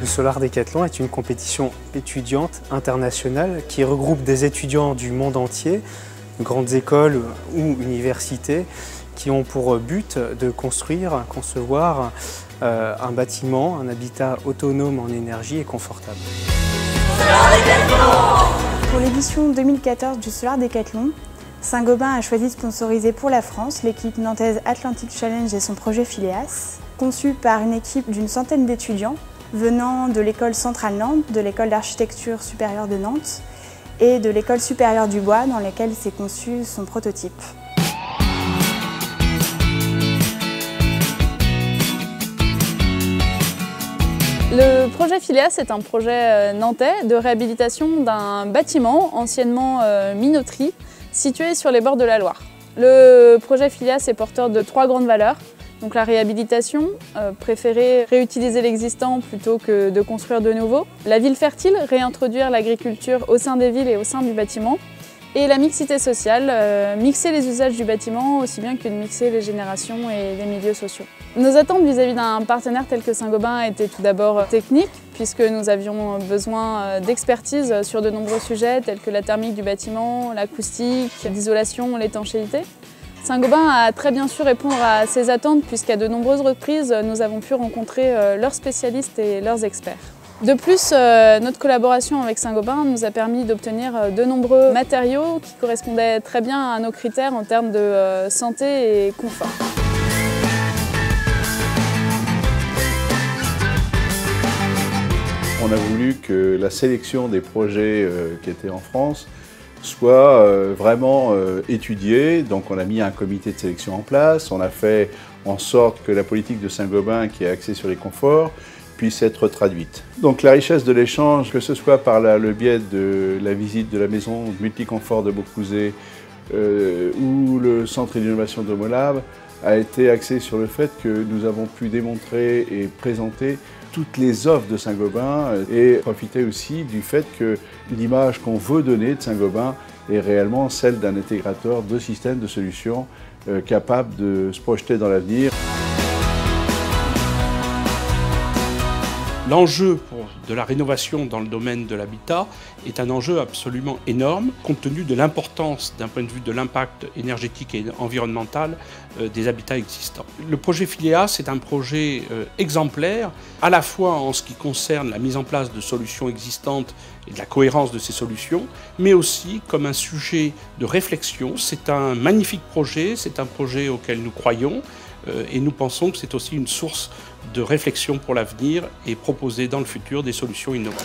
Solar Décathlon est une compétition étudiante internationale qui regroupe des étudiants du monde entier, de grandes écoles ou universités, qui ont pour but de concevoir un bâtiment, un habitat autonome en énergie et confortable. Pour l'édition 2014 du Solar Décathlon, Saint-Gobain a choisi de sponsoriser pour la France l'équipe nantaise Atlantic Challenge et son projet Phileas, conçu par une équipe d'une centaine d'étudiants venant de l'école centrale Nantes, de l'école d'architecture supérieure de Nantes et de l'école supérieure du bois dans laquelle s'est conçu son prototype. Le projet Phileas est un projet nantais de réhabilitation d'un bâtiment anciennement minoterie situé sur les bords de la Loire. Le projet Phileas est porteur de 3 grandes valeurs. Donc la réhabilitation, préférer réutiliser l'existant plutôt que de construire de nouveau. La ville fertile, réintroduire l'agriculture au sein des villes et au sein du bâtiment. Et la mixité sociale, mixer les usages du bâtiment aussi bien que de mixer les générations et les milieux sociaux. Nos attentes vis-à-vis d'un partenaire tel que Saint-Gobain étaient tout d'abord techniques, puisque nous avions besoin d'expertise sur de nombreux sujets tels que la thermique du bâtiment, l'acoustique, l'isolation, l'étanchéité. Saint-Gobain a très bien su répondre à ces attentes puisqu'à de nombreuses reprises, nous avons pu rencontrer leurs spécialistes et leurs experts. De plus, notre collaboration avec Saint-Gobain nous a permis d'obtenir de nombreux matériaux qui correspondaient très bien à nos critères en termes de santé et confort. On a voulu que la sélection des projets qui étaient en France soit vraiment étudiée. Donc on a mis un comité de sélection en place, on a fait en sorte que la politique de Saint-Gobain qui est axée sur les conforts puisse être traduite. Donc la richesse de l'échange, que ce soit par le biais de la visite de la maison multiconfort de Beaucouzé ou le centre d'innovation d'Homolab, a été axée sur le fait que nous avons pu démontrer et présenter toutes les offres de Saint-Gobain et profiter aussi du fait que l'image qu'on veut donner de Saint-Gobain est réellement celle d'un intégrateur de systèmes, de solutions capable de se projeter dans l'avenir. L'enjeu de la rénovation dans le domaine de l'habitat est un enjeu absolument énorme, compte tenu de l'importance d'un point de vue de l'impact énergétique et environnemental des habitats existants. Le projet Phileas est un projet exemplaire, à la fois en ce qui concerne la mise en place de solutions existantes et de la cohérence de ces solutions, mais aussi comme un sujet de réflexion. C'est un magnifique projet, c'est un projet auquel nous croyons, et nous pensons que c'est aussi une source de réflexion pour l'avenir et proposer dans le futur des solutions innovantes.